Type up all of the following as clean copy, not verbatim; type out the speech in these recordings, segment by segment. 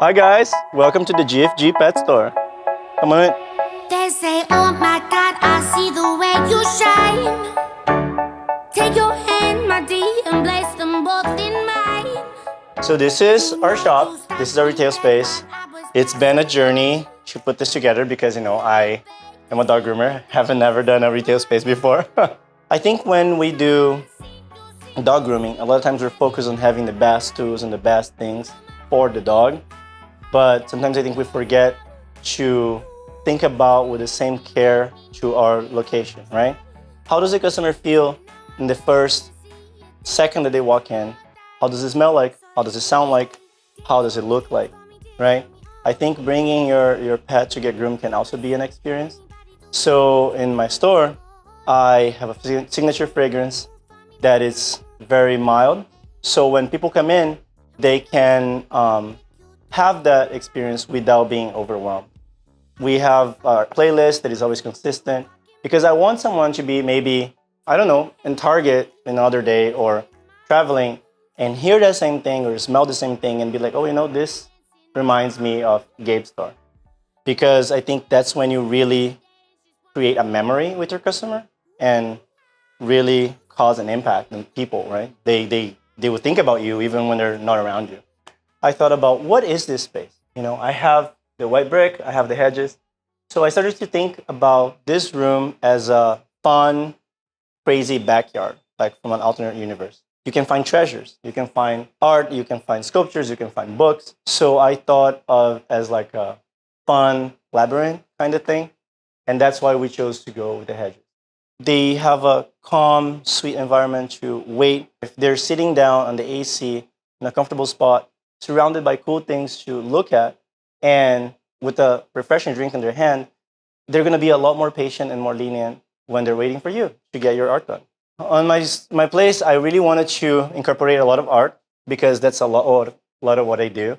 Hi guys, welcome to the GFG Pet Store. Come on in. They say, oh my God, I see the way you shine. Take your hand, my dear, and place them both in mine. So this is our shop. This is our retail space. It's been a journey to put this together because I am a dog groomer. Haven't never done a retail space before. I think when we do dog grooming, a lot of times we're focused on having the best tools and the best things for the dog. But sometimes I think we forget to think about with the same care to our location, right? How does the customer feel in the first second that they walk in? How does it smell like? How does it sound like? How does it look like, right? I think bringing your pet to get groomed can also be an experience. So in my store, I have a signature fragrance that is very mild. So when people come in, they can have that experience without being overwhelmed. We have a playlist that is always consistent because I want someone to be maybe, I don't know, in Target another day or traveling and hear that same thing or smell the same thing and be like, oh, this reminds me of Gabe Store. Because I think that's when you really create a memory with your customer and really cause an impact on people, right? They will think about you even when they're not around you. I thought about what is this space? I have the white brick, I have the hedges. So I started to think about this room as a fun, crazy backyard, like from an alternate universe. You can find treasures, you can find art, you can find sculptures, you can find books. So I thought of as like a fun labyrinth kind of thing. And that's why we chose to go with the hedges. They have a calm, sweet environment to wait. If they're sitting down on the AC in a comfortable spot, surrounded by cool things to look at, and with a refreshing drink in their hand, they're going to be a lot more patient and more lenient when they're waiting for you to get your art done. On my place, I really wanted to incorporate a lot of art because that's a lot of what I do.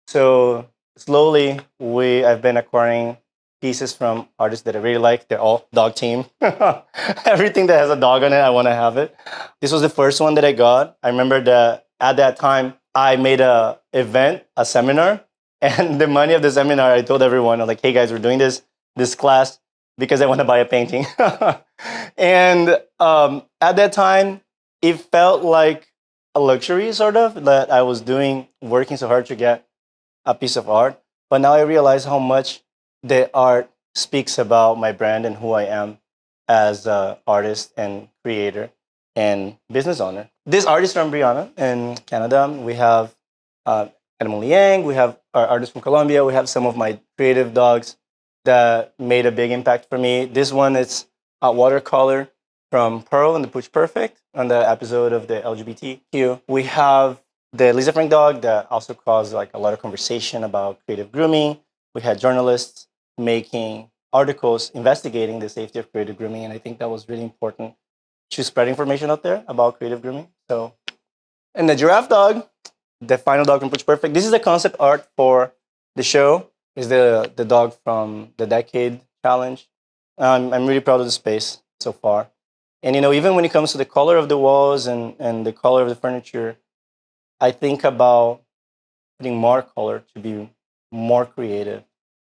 So slowly, I've been acquiring pieces from artists that I really like. They're all dog team. Everything that has a dog on it, I want to have it. This was the first one that I got. I remember that at that time, I made a event, a seminar, and the money of the seminar, I told everyone, I'm like, hey guys, we're doing this class because I want to buy a painting. And at that time, it felt like a luxury, sort of, that I was working so hard to get a piece of art. But now I realize how much the art speaks about my brand and who I am as an artist and creator and business owner. This artist from Brianna in Canada. We have Animal Liang. We have our artists from Colombia. We have some of my creative dogs that made a big impact for me. This one is a watercolor from Pearl and the Pooch Perfect on the episode of the LGBTQ. We have the Lisa Frank dog that also caused like a lot of conversation about creative grooming. We had journalists making articles investigating the safety of creative grooming, and I think that was really important to spread information out there about creative grooming. So, and the giraffe dog, the final dog from Pooch Perfect. This is the concept art for the show. Is the dog from the Decade Challenge. I'm really proud of the space so far. And even when it comes to the color of the walls and the color of the furniture, I think about putting more color to be more creative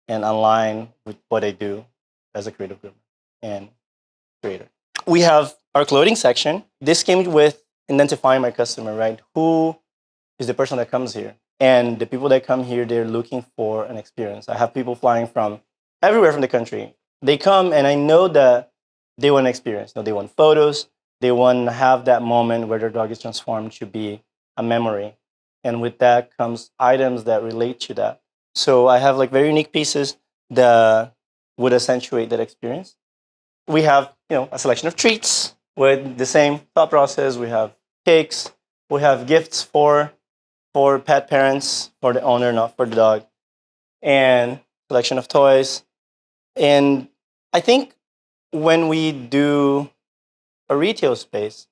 and align with what I do as a creative groomer and creator. We have our clothing section. This came with identifying my customer, right? Who is the person that comes here? And the people that come here, they're looking for an experience. I have people flying from everywhere from the country. They come and I know that they want an experience. They want photos. They want to have that moment where their dog is transformed to be a memory. And with that comes items that relate to that. So I have like very unique pieces that would accentuate that experience. We have, a selection of treats with the same thought process. We have cakes. We have gifts for pet parents, for the owner, not for the dog, and selection of toys. And I think when we do a retail space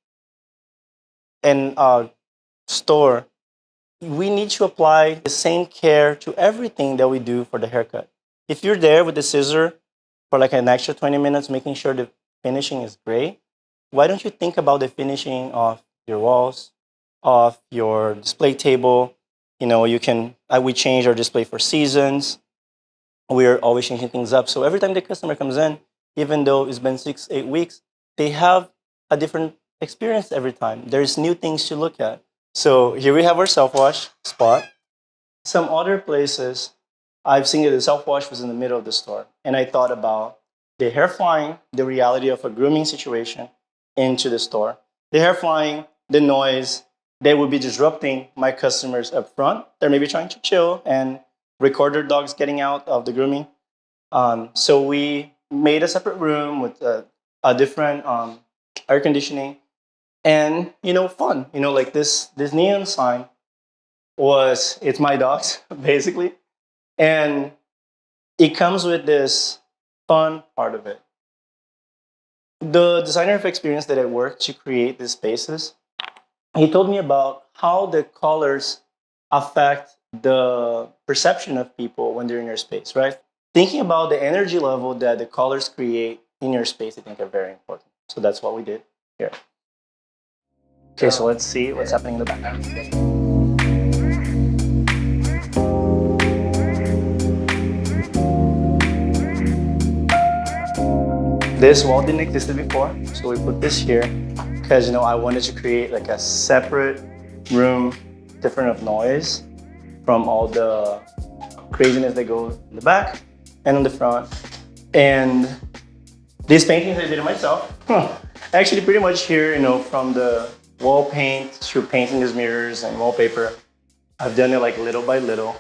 and a store, we need to apply the same care to everything that we do for the haircut. If you're there with the scissor for like an extra 20 minutes, making sure the finishing is great, why don't you think about the finishing of your walls, of your display table, we change our display for seasons. We're always changing things up. So every time the customer comes in, even though it's been 6, 8 weeks, they have a different experience every time. There's new things to look at. So here we have our self-wash spot. Some other places, I've seen that the self-wash was in the middle of the store. And I thought about the hair flying, the reality of a grooming situation into the store. The hair flying, the noise, they would be disrupting my customers up front. They're maybe trying to chill and record their dogs getting out of the grooming. So we made a separate room with a different air conditioning and fun. Like this neon sign it's my dogs basically, and it comes with this fun part of it. The designer of experience that I worked to create these spaces, he told me about how the colors affect the perception of people when they're in your space, right? Thinking about the energy level that the colors create in your space, I think are very important. So that's what we did here. Okay, so let's see what's happening in the background. This wall didn't exist before, so we put this here because I wanted to create like a separate room, different of noise from all the craziness that go in the back and on the front. And these paintings I did it myself. Actually, pretty much here, from the wall paint to painting these mirrors and wallpaper, I've done it like little by little.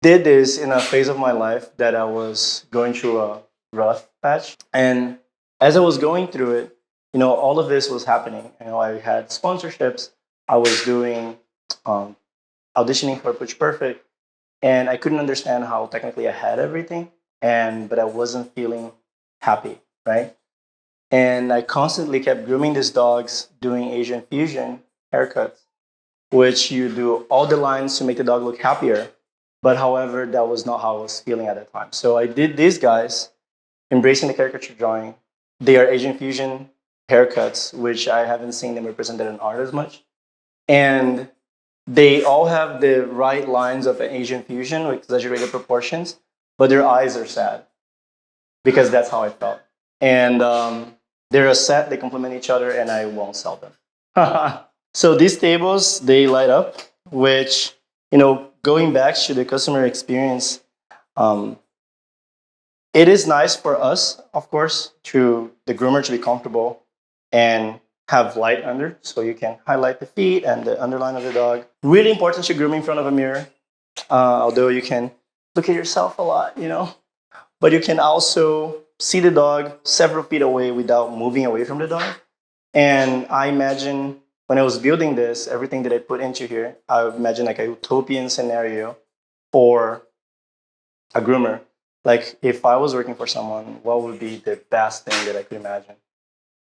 Did this in a phase of my life that I was going through a rough patch, and as I was going through it, all of this was happening. I had sponsorships. I was doing auditioning for Pitch Perfect, and I couldn't understand how technically I had everything, but I wasn't feeling happy, right? And I constantly kept grooming these dogs, doing Asian fusion haircuts, which you do all the lines to make the dog look happier. But however, that was not how I was feeling at the time. So I did these guys, embracing the caricature drawing. They are Asian fusion haircuts, which I haven't seen them represented in art as much. And they all have the right lines of an Asian fusion with exaggerated proportions, but their eyes are sad because that's how I felt. And they're a set, they complement each other, and I won't sell them. So these tables, they light up, which, going back to the customer experience, it is nice for us, of course, to the groomer to be comfortable and have light under, so you can highlight the feet and the underline of the dog. Really important to groom in front of a mirror, although you can look at yourself a lot, but you can also see the dog several feet away without moving away from the dog. And I imagine when I was building this, everything that I put into here, I imagine like a utopian scenario for a groomer. Like if I was working for someone, what would be the best thing that I could imagine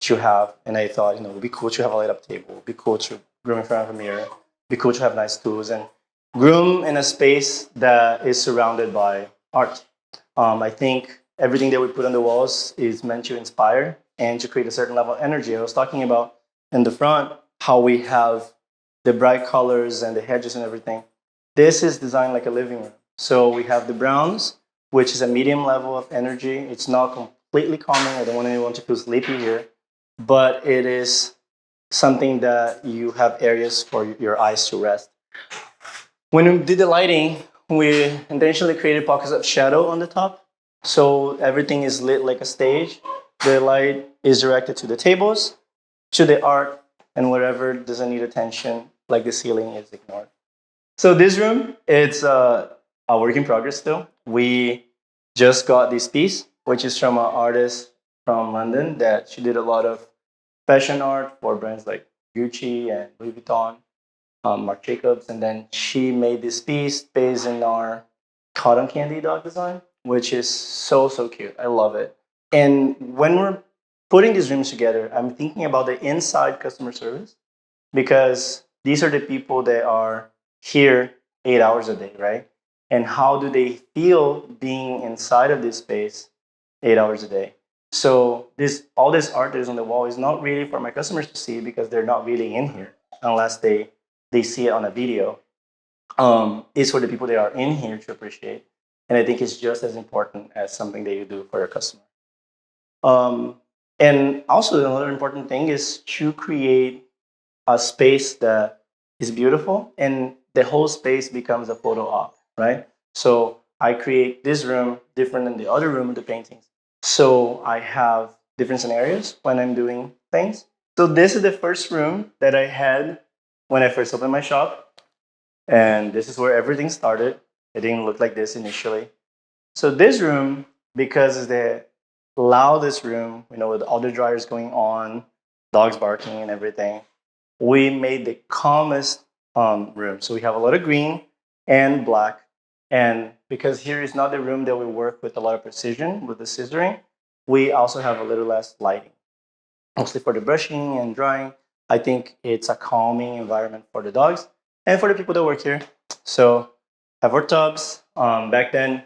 to have? And I thought, it would be cool to have a light up table. It would be cool to groom in front of a mirror. It would be cool to have nice tools and groom in a space that is surrounded by art. I think everything that we put on the walls is meant to inspire and to create a certain level of energy. I was talking about in the front how we have the bright colors and the hedges and everything. This is designed like a living room. So we have the browns, which is a medium level of energy. It's not completely calming. I don't want anyone to feel sleepy here, but it is something that you have areas for your eyes to rest. When we did the lighting, we intentionally created pockets of shadow on the top. So everything is lit like a stage. The light is directed to the tables, to the art, and whatever doesn't need attention, like the ceiling, is ignored. So this room, it's a work in progress still. We just got this piece, which is from an artist from London that she did a lot of fashion art for brands like Gucci and Louis Vuitton, Marc Jacobs. And then she made this piece based in our cotton candy dog design, which is so, so cute. I love it. And when we're putting these rooms together, I'm thinking about the inside customer service because these are the people that are here 8 hours a day, right? And how do they feel being inside of this space 8 hours a day? So all this art that is on the wall is not really for my customers to see because they're not really in here unless they see it on a video. is for the people that are in here to appreciate. And I think it's just as important as something that you do for your customer. And also another important thing is to create a space that is beautiful and the whole space becomes a photo op, right? So I create this room different than the other room of the paintings. So I have different scenarios when I'm doing things. So this is the first room that I had when I first opened my shop. And this is where everything started. It didn't look like this initially. So this room, because it's the loudest room, with all the dryers going on, dogs barking and everything, we made the calmest room. So we have a lot of green and black. And because here is not the room that we work with a lot of precision with the scissoring, we also have a little less lighting, mostly for the brushing and drying. I think it's a calming environment for the dogs and for the people that work here. So have our tubs. Back then,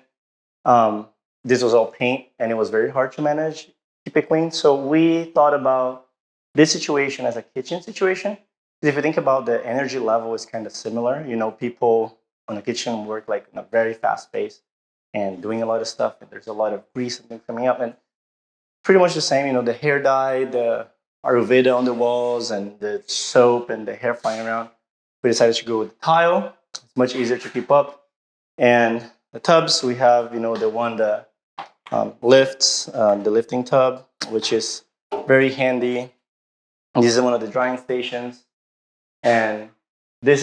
this was all paint and it was very hard to manage, keep it clean. So we thought about this situation as a kitchen situation. If you think about the energy level is kind of similar. People on the kitchen work like in a very fast pace and doing a lot of stuff. And there's a lot of grease and things coming up. And pretty much the same, the hair dye, the Ayurveda on the walls, and the soap and the hair flying around. We decided to go with the tile. It's much easier to keep up. And the tubs, we have, the one that lifts, the lifting tub, which is very handy. This is one of the drying stations. And these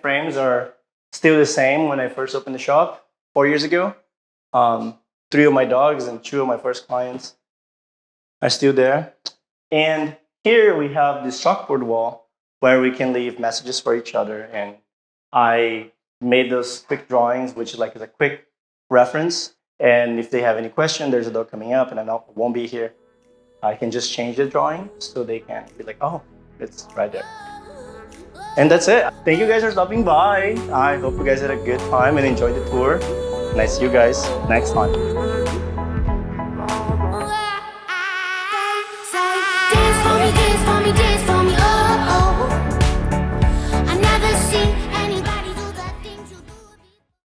frames are still the same when I first opened the shop 4 years ago. 3 of my dogs and 2 of my first clients are still there. And here we have this chalkboard wall where we can leave messages for each other. And I made those quick drawings, which is like a quick reference. And if they have any question, there's a dog coming up and I won't be here, I can just change the drawing so they can be like, oh, it's right there. And that's it. Thank you guys for stopping by. I hope you guys had a good time and enjoyed the tour. And I see you guys next time.